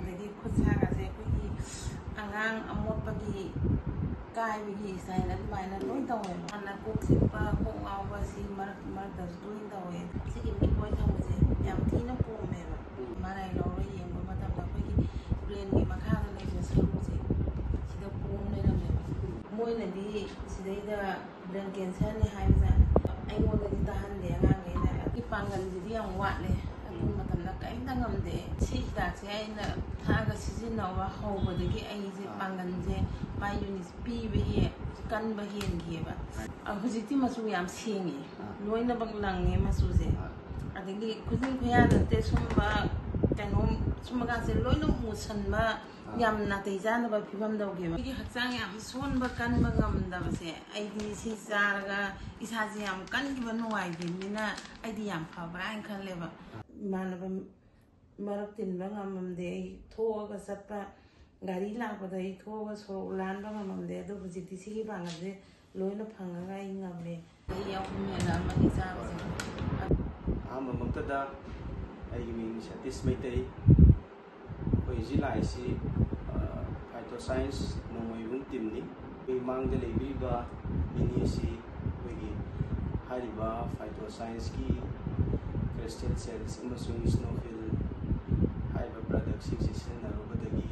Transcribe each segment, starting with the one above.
ꯑꯗꯒꯤ ꯈꯨꯠꯁꯥꯒꯁꯦ ꯑꯩꯈꯣꯏꯒꯤ ꯑꯉꯥꯡ ꯑꯃꯣꯠꯄꯒꯤ ꯀꯥꯏꯕꯒꯤ ꯁꯥꯏꯟ ꯑꯗꯨꯃꯥꯏꯅ ꯂꯣꯏ ꯇꯧꯋꯦꯕ ꯍꯥꯟꯅ ꯀꯣꯛ ꯆꯤꯛꯄ ꯀꯣꯛ ꯉꯥꯎꯕ ꯁꯤ ꯃꯔꯛꯇꯁꯨ ꯂꯣꯏ ꯇꯧꯋꯦ ꯁꯤꯒꯤ ꯃꯤꯠ ꯊꯪꯕꯁꯦ ꯌꯥꯝ ꯊꯤꯅ ꯄꯣꯝꯃꯦꯕ ꯃꯔꯥꯏ ꯂꯧꯔ ꯌꯦꯡꯕ ꯃꯇꯝꯗ ꯑꯩꯈꯣꯏꯒꯤ ꯕ꯭ꯔꯦꯟꯒꯤ ꯃꯈꯥꯗ ꯂꯩꯕ ꯁꯔꯨꯁꯦ ꯁꯤꯗ ꯄꯣꯝ ꯂꯩꯔꯝꯃꯦꯕ ꯃꯣꯏꯅꯗꯤ ꯁꯤꯗꯩꯗ ꯕ꯭ꯔꯦꯟ ꯀꯦꯟꯁꯔꯅꯤ ꯍꯥꯏꯕꯖꯥꯠꯅꯤ ꯑꯩꯉꯣꯟꯗꯗꯤ ꯇꯥꯍꯟꯗꯦ ꯑꯉꯥꯡꯈꯩꯅ ꯑꯗꯨꯒꯤ ꯄꯥꯡꯒꯜꯁꯤꯗꯤ ꯌꯥꯝ ꯋꯥꯠꯂꯦ ꯑꯗꯨ ꯃꯇꯝꯗ ꯀꯔꯤꯝꯇ ꯉꯝꯗꯦ ꯁꯤ ꯍꯤꯗꯥꯛꯁꯦ ꯑꯩꯅ ꯊꯛꯑꯒ ꯁꯤꯖꯤꯟꯅꯕ ꯍꯧꯕꯗꯒꯤ ꯑꯩꯁꯦ ꯄꯥꯡꯒꯜꯁꯦ ꯃꯥꯏ ꯌꯨꯅꯤꯠ ꯄꯤꯕ ꯀꯟꯕ ꯍꯦꯟꯈꯤꯑꯕ ꯍꯧꯖꯤꯛꯇꯤ ꯃꯆꯨ ꯌꯥꯝ ꯁꯦꯡꯉꯦ ꯂꯣꯏꯅꯃꯛ ꯂꯪꯉꯦ ꯃꯆꯨꯁꯦ ꯑꯗꯒꯤ ꯈꯨꯖꯤꯟ ꯈꯨꯌꯥ ꯅꯠꯇꯦ ꯁꯨꯝꯕ ꯀꯩꯅꯣꯝ ꯁꯨꯝꯕꯒꯥꯁꯦ ꯂꯣꯏꯅ ꯃꯨꯁꯟꯕ ꯌꯥꯝ ꯅꯥꯇꯩ ꯆꯥꯅꯕ ꯐꯤꯕꯝ ꯇꯧꯒꯦꯕ ꯑꯩꯒꯤ ꯍꯛꯆꯥꯡ ꯌꯥꯝ ꯁꯣꯟꯕ ꯀꯟꯕ ꯉꯝꯗꯕꯁꯦ ꯑꯩꯗꯤ ꯁꯤ ꯆꯥꯔꯒ ꯏꯁꯥꯁꯦ ꯌꯥꯝ ꯀꯟꯈꯤꯕ ꯅꯨꯡꯉꯥꯏꯇ꯭ꯔꯤꯕꯅꯤꯅ ꯑꯩꯗꯤ ꯌꯥꯝ ꯐꯕ꯭ꯔꯥ ꯍꯥꯏꯅ ꯈꯜꯂꯦꯕ ꯏꯃꯥꯟꯅꯕ ꯃꯔꯛ ꯇꯤꯟꯕ ꯉꯝꯃꯝꯗꯦ ꯑꯩ ꯊꯣꯛꯑꯒ ꯆꯠꯄ ꯒꯥꯔꯤ ꯂꯥꯛꯄꯗ ꯑꯩ ꯊꯣꯛꯑꯒ ꯁꯣꯔꯣꯛ ꯂꯥꯟꯕ ꯉꯝꯃꯝꯗꯦ ꯑꯗꯣ ꯍꯧꯖꯤꯛꯇꯤ ꯁꯤꯒꯤ ꯄꯥꯡꯒꯜꯁꯦ ꯂꯣꯏꯅ ꯐꯪꯉꯒ ꯑꯩ ꯉꯝꯃꯦ ꯆꯍꯤ 3 ꯍꯦꯟꯅ ꯑꯃꯗꯤ ꯆꯥꯕꯁꯦ ꯑꯍꯥꯟꯕꯃꯛꯇꯗ ꯑꯩꯒꯤ ꯃꯤꯡ ꯁꯇꯤꯁ ꯃꯩꯇꯩ ꯑꯩꯈꯣꯏ ꯍꯧꯖꯤꯛ ꯂꯥꯛꯏꯁꯤ ꯐꯥꯏꯇꯣ ꯁꯥꯏꯟꯁ ꯅꯣꯡꯃꯩꯕꯨꯡ ꯇꯤꯝꯅꯤ ꯑꯩꯈꯣꯏ ꯃꯥꯡꯗ ꯂꯩꯕꯤꯕ ꯃꯤꯅꯤ ꯑꯁꯤ ꯑꯩꯈꯣꯏꯒꯤ ꯍꯥꯏꯔꯤꯕ ꯐꯥꯏꯇꯣ ꯁꯥꯏꯟꯁꯀꯤ ꯀ꯭ꯔꯤꯁꯇꯦꯜ ꯁꯦꯜꯁ ꯑꯃꯁꯨꯡ ꯁ꯭ꯅꯣꯐꯤꯜ ꯍꯥꯏꯔꯤꯕ ꯄ꯭ꯔꯗꯛꯁꯤꯡꯁꯤ ꯁꯤꯖꯤꯟꯅꯔꯨꯕꯗꯒꯤ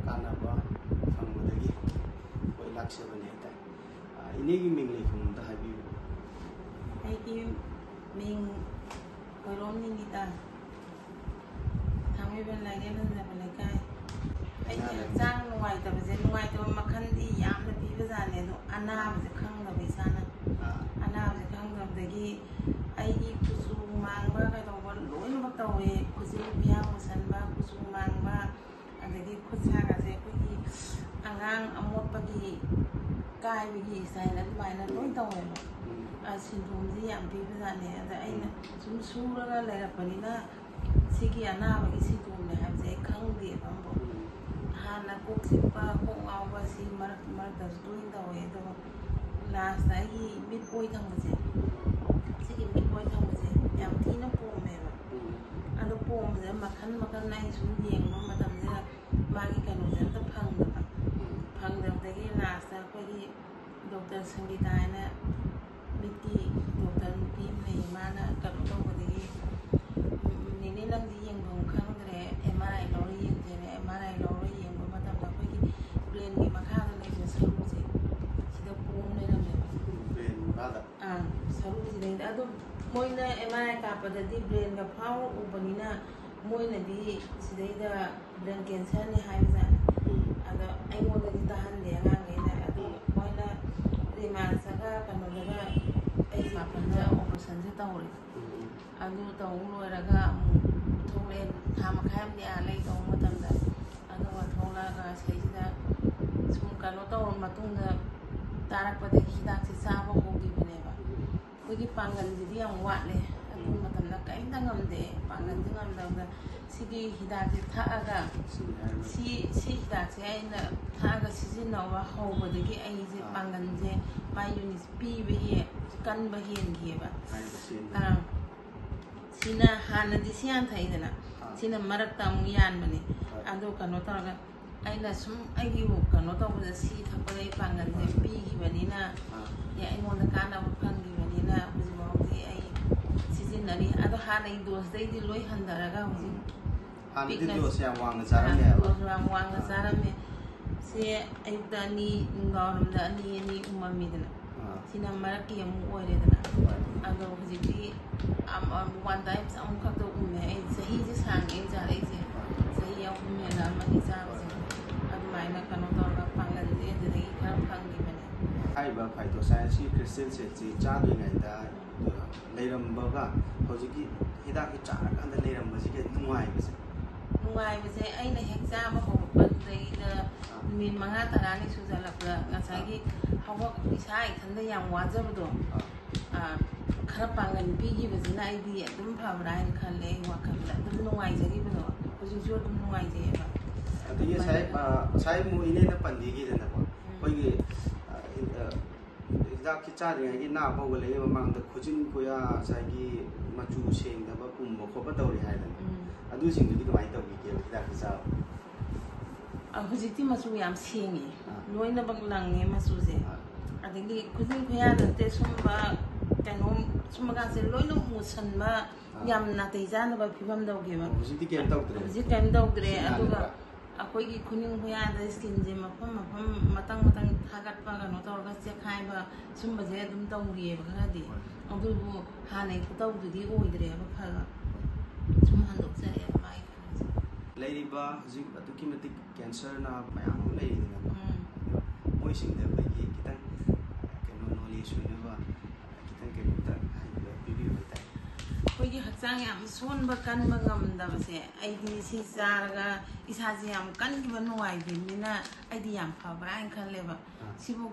ꯀꯥꯟꯅꯕ ꯐꯪꯕꯗꯒꯤ ꯑꯩꯈꯣꯏ ꯂꯥꯛꯆꯕꯅꯤ ꯍꯥꯏꯇꯥꯔꯦ ꯏꯅꯦꯒꯤ ꯃꯤꯡ ꯂꯩꯐꯝꯗ ꯍꯥꯏꯕꯤꯌꯨ ꯑꯩꯒꯤ ꯃꯤꯡ ꯈꯣꯏꯔꯣꯝ ꯅꯤꯅꯤꯇꯥ ꯊꯥꯡꯃꯩꯕꯟ ꯂꯥꯏꯔꯦꯟꯖꯕ ꯂꯩꯀꯥꯏ ꯑꯩꯒꯤ ꯍꯛꯆꯥꯡ ꯅꯨꯡꯉꯥꯏꯇꯕ ꯃꯈꯜꯗꯤ ꯌꯥꯝꯅ ꯄꯤꯕꯖꯥꯠꯅꯤ ꯑꯗꯣ ꯑꯅꯥꯕꯁꯦ ꯈꯪꯗꯕ ꯏꯁꯥꯅ ꯑꯅꯥꯕꯁꯦ ꯈꯪꯗꯕꯗꯒꯤ ꯑꯩꯒꯤ ꯀꯨꯆꯨ ꯃꯥꯡꯕ ꯀꯩꯗꯧꯕ ꯂꯣꯏꯅꯃꯛ ꯇꯧꯋꯦ ꯈꯨꯖꯤꯟ ꯈꯨꯌꯥ ꯃꯨꯁꯟꯕ ꯀꯨꯆꯨ ꯃꯥꯡꯕ ꯑꯗꯒꯤ ꯈꯨꯠꯁꯥꯒꯁꯦ ꯑꯩꯈꯣꯏꯒꯤ ꯑꯉꯥꯡ ꯑꯃꯣꯠꯄꯒꯤ ꯀꯥꯏꯕꯒꯤ ꯁꯥꯏꯟ ꯑꯗꯨꯃꯥꯏꯅ ꯂꯣꯏ ꯇꯧꯋꯦꯕ ꯁꯤꯟꯗ꯭ꯔꯣꯝꯁꯤ ꯌꯥꯝ ꯄꯤꯕꯖꯥꯠꯅꯤ ꯑꯗ ꯑꯩꯅ ꯁꯨꯝ ꯁꯨꯔꯒ ꯂꯩꯔꯛꯄꯅꯤꯅ ꯁꯤꯒꯤ ꯑꯅꯥꯕꯒꯤ ꯁꯤꯟꯗ꯭ꯔꯣꯝꯅꯦ ꯍꯥꯏꯕꯁꯦ ꯑꯩ ꯈꯪꯗꯦꯕ ꯑꯃꯐꯥꯎ ꯍꯥꯟꯅ ꯀꯣꯛ ꯆꯤꯛꯄ ꯀꯣꯛ ꯉꯥꯎꯕ ꯁꯤ ꯃꯔꯛꯇꯁꯨ ꯂꯣꯏ ꯇꯧꯋꯦ ꯑꯗꯣ ꯂꯥꯁꯇ ꯑꯩꯒꯤ ꯃꯤꯠ ꯑꯣꯏ ꯊꯪꯕꯁꯦ ꯁꯤꯒꯤ ꯃꯤꯠ ꯑꯣꯏ ꯊꯪꯕꯁꯦ ꯌꯥꯝ ꯊꯤꯅ ꯄꯣꯝꯃꯦꯕ ꯑꯗꯣ ꯄꯣꯝꯕꯁꯦ ꯃꯈꯜ ꯑꯩ ꯁꯨꯝ ꯌꯦꯡꯕ ꯃꯇꯝꯁꯤꯗ ꯃꯥꯒꯤ ꯀꯩꯅꯣꯁꯦ ꯑꯝꯇ ꯐꯪꯗꯕꯗꯒꯤ ꯂꯥꯁꯇ ꯑꯩꯈꯣꯏꯒꯤ ꯗꯣꯛꯇꯔ ꯁꯪꯒꯤꯇꯥ ꯍꯥꯏꯅ ꯃꯤꯠꯀꯤ ꯗꯣꯛꯇꯔ ꯅꯨꯄꯤ ꯑꯃ ꯂꯩ ꯃꯥꯅ ꯀꯩꯅꯣ ꯇꯧꯕꯗꯒꯤ ꯅꯦꯅꯦ ꯅꯪꯗꯤ ꯌꯦꯡꯐꯝ ꯈꯪꯗ꯭ꯔꯦ MRI ꯂꯧꯔ ꯌꯦꯡꯖꯔꯦ MRI ꯂꯧꯔ ꯌꯦꯡꯕ ꯃꯇꯝꯗ ꯑꯩꯈꯣꯏꯒꯤ ꯕ꯭ꯔꯦꯟꯒꯤ ꯃꯈꯥꯗ ꯂꯩꯕ ꯁꯔꯨꯁꯦ ꯁꯤꯗ ꯄꯣꯝ ꯂꯩꯔꯝꯃꯦꯕ ꯁꯔꯨꯁꯤꯗꯩꯗ ꯑꯗꯨꯝ ꯃꯣꯏꯅ MRI ꯀꯥꯞꯄꯗꯗꯤ ꯕ꯭ꯔꯦꯟꯒ ꯐꯥꯎꯔ ꯎꯕꯅꯤꯅ ꯃꯣꯏꯅꯗꯤ ꯁꯤꯗꯩꯗ ꯕ꯭ꯔꯦꯟ ꯀꯦꯟꯁꯔꯅꯤ ꯍꯥꯏꯕꯖꯥꯠꯅꯤ ꯑꯗꯣ ꯑꯩꯉꯣꯟꯗꯗꯤ ꯇꯥꯍꯟꯗꯦ ꯑꯉꯥꯡꯈꯩꯅ ꯑꯗꯨ ꯃꯣꯏꯅ ꯔꯤꯃꯥꯟꯁꯇꯒ ꯀꯩꯅꯣꯗꯒ ꯑꯩ ꯃꯥꯄꯜꯗ ꯑꯣꯄꯔꯦꯁꯟꯁꯦ ꯇꯧꯔꯦ ꯑꯗꯨ ꯇꯧ ꯂꯣꯏꯔꯒ ꯑꯃꯨꯛ ꯊꯣꯛꯂꯛꯑꯦ ꯊꯥ ꯃꯈꯥꯏ ꯑꯃꯗꯤ ꯂꯩ ꯇꯧꯕ ꯃꯇꯝꯗ ꯑꯗꯨꯒ ꯊꯣꯛꯂꯛꯑꯒ ꯁꯤꯗꯩꯁꯤꯗ ꯁꯨꯝ ꯀꯩꯅꯣ ꯇꯧꯔ ꯃꯇꯨꯡꯗ ꯇꯥꯔꯛꯄꯗꯒꯤ ꯍꯤꯗꯥꯛꯁꯦ ꯆꯥꯕ ꯍꯧꯈꯤꯕꯅꯦꯕ ꯑꯩꯈꯣꯏꯒꯤ ꯄꯥꯡꯒꯜꯁꯤꯗꯤ ꯌꯥꯝ ꯋꯥꯠꯂꯦ ꯑꯗꯨ ꯃꯇꯝꯗ ꯀꯔꯤꯝꯇ ꯉꯝꯗꯦ ꯄꯥꯡꯒꯜꯁꯦ ꯉꯝꯗꯕꯗ ꯁꯤꯒꯤ ꯍꯤꯗꯥꯛꯁꯦ ꯊꯛꯑꯒ ꯁꯤ ꯍꯤꯗꯥꯛꯁꯦ ꯑꯩꯅ ꯊꯛꯑꯒ ꯁꯤꯖꯤꯟꯅꯕ ꯍꯧꯕꯗꯒꯤ ꯑꯩꯁꯦ ꯄꯥꯡꯒꯜꯁꯦ ꯃꯥꯏ ꯌꯨꯅꯤꯠ ꯄꯤꯕ ꯀꯟꯕ ꯍꯦꯟꯈꯤꯑꯕ ꯁꯤꯅ ꯍꯥꯟꯅꯗꯤ ꯁꯤ ꯌꯥꯟꯊꯩꯗꯅ ꯁꯤꯅ ꯃꯔꯛꯇ ꯑꯃꯨꯛ ꯌꯥꯟꯕꯅꯦ ꯑꯗꯣ ꯀꯩꯅꯣ ꯇꯧꯔꯒ ꯑꯩꯅ ꯁꯨꯝ ꯑꯩꯒꯤ ꯀꯩꯅꯣ ꯇꯧꯕꯗ ꯁꯤ ꯊꯛꯄꯗ ꯑꯩ ꯄꯥꯡꯒꯜꯁꯦ ꯄꯤꯈꯤꯕꯅꯤ나 ꯑꯩꯉꯣꯟꯗ ꯀꯥꯟꯅꯕ ꯐꯪꯈꯤꯕꯅꯤꯅ ꯍꯧꯖꯤꯛꯐꯥꯎꯗꯤ ꯑꯩ ꯁꯤꯖꯤꯟꯅꯔꯤ ꯑꯗꯣ ꯍꯥꯟꯅꯒꯤ ꯗꯣꯁꯇꯩꯗꯤ ꯂꯣꯏ ꯍꯟꯊꯔꯒ ꯍꯧꯖꯤꯛ ꯄꯤꯛꯅ ꯗꯣꯁ ꯌꯥꯝ ꯋꯥꯡꯅ ꯆꯥꯔꯝꯃꯦ ꯗꯣꯁ ꯌꯥꯝ ꯋꯥꯡꯅ ꯆꯥꯔꯝꯃꯦ ꯁꯤ ꯑꯌꯨꯛꯇ 2 ꯅꯨꯡꯗꯥꯡꯋꯥꯏꯔꯝꯗ 2 ꯎꯝꯃꯝꯃꯤꯗꯅ sina maraki amu oiredana ado hujiki one time amu khakto umme ai sahi je sang ai ja ai je sahi ya umme na mani ja je adu maina kanu to ga pangal je de dai khar phangi bane ai ba phyto science ki crystal se ji cha doi ngai da leiram ba ga hujiki hida ki cha kan da leiram ba ji ke nuai ba se ai na hek cha ma ho ba dai da min manga tarani su ja la pra ngasai gi hawa isa ai thanda yang wa ja do khara pangal bi gi ba jina ai di adum phabra ai khalle wa khabla adum nuai ja gi ba huji jo adum nuai je ba adu ye sai mu ine na pandi gi da na ko koi gi hida ki cha ri gi na ba go le ma mang da khujin ko ya sai gi machu sengdaba pumba khopa tawri haidana adu singdudi kamai tawbige hidak cha hꯧꯖꯤꯛꯇꯤ ꯃꯆꯨ ꯌꯥꯝ ꯁꯦꯡꯉꯦ ꯂꯣꯏꯅꯃꯛ ꯂꯪꯉꯦ ꯃꯆꯨꯁꯦ ꯑꯗꯒꯤ ꯈꯨꯖꯤꯟ ꯈꯨꯌꯥ ꯅꯠꯇꯦ ꯁꯨꯝꯕ ꯀꯩꯅꯣ ꯁꯨꯝꯕꯒꯥꯁꯦ ꯂꯣꯏꯅ ꯃꯨꯁꯟꯕ ꯌꯥꯝ ꯅꯥꯇꯩ ꯆꯥꯅꯕ ꯐꯤꯕꯝ ꯇꯧꯒꯦꯕ ꯍꯧꯖꯤꯛꯇꯤ ꯀꯩꯝ ꯇꯧꯗ꯭ꯔꯦ ꯍꯧꯖꯤꯛ ꯀꯩꯝ ꯇꯧꯗ꯭ꯔꯦ ꯑꯗꯨꯒ ꯑꯩꯈꯣꯏꯒꯤ ꯈꯨꯅꯤꯡ ꯈꯨꯌꯥꯗ ꯁ꯭ꯀꯤꯟꯁꯦ ꯃꯐꯝ ꯃꯐꯝ ꯃꯇꯪ ꯃꯇꯪ ꯊꯥꯒꯠꯄ ꯀꯩꯅꯣ ꯇꯧꯔꯒ ꯆꯦꯛꯈꯥꯏꯕ ꯁꯨꯝꯕꯁꯦ ꯑꯗꯨꯝ ꯇꯧꯔꯤꯑꯕ ꯈꯔꯗꯤ ꯑꯗꯨꯕꯨ ꯍꯥꯟꯅꯩ ꯈꯨꯇꯧꯗꯨꯗꯤ ꯑꯣꯏꯗ꯭ꯔꯦꯕ ꯐꯕ ꯁꯨꯝ ꯍꯟꯗꯣꯛꯆꯔꯦꯕ ꯃꯥꯒꯤ ꯀꯩꯅꯣꯁꯦ ꯂꯩꯔꯤꯕ ꯍꯧꯖꯤꯛ ꯑꯗꯨꯛꯀꯤ ꯃꯇꯤꯛ ꯀꯦꯟꯁꯔꯅ ꯃꯌꯥꯝ ꯑꯃ ꯂꯩꯔꯤꯗꯅꯀꯣ ꯃꯣꯏꯁꯤꯡꯗ ꯑꯩꯈꯣꯏꯒꯤ ꯈꯤꯇꯪ ꯀꯩꯅꯣ ꯅꯣꯂꯦꯖ ꯑꯣꯏꯅꯕ ꯈꯤꯇꯪ ꯀꯩꯅꯣꯝꯇ ꯍꯥꯏꯕꯤꯕ ꯄꯤꯕꯤꯌꯨ ꯍꯥꯏꯇꯥꯔꯦ ꯑꯩꯈꯣꯏꯒꯤ ꯍꯛꯆꯥꯡ ꯌꯥꯝ ꯁꯣꯟꯕ ꯀꯟꯕ ꯉꯝꯗꯕꯁꯦ ꯑꯩꯗꯤ ꯁꯤ ꯆꯥꯔꯒ ꯏꯁꯥꯁꯦ ꯌꯥꯝ ꯀꯟꯈꯤꯕ ꯅꯨꯡꯉꯥꯏꯇ꯭ꯔꯤꯕꯅꯤ나 ꯑꯩꯗꯤ ꯌꯥꯝ ꯐꯕ꯭ꯔꯥ ꯍꯥꯏꯅ ꯈꯜꯂꯦꯕ ꯁꯤꯐꯧ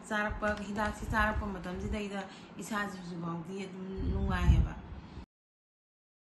ꯆꯥꯔꯛꯄ ꯍꯤꯗꯥꯛꯁꯤ ꯆꯥꯔꯛꯄ ꯃꯇꯝꯁꯤꯗꯩꯗ ꯏꯁꯥꯁꯤꯁꯨ ꯐꯥꯎꯗꯤ ꯑꯗꯨꯝ ꯅꯨꯡꯉꯥꯏꯌꯦꯕ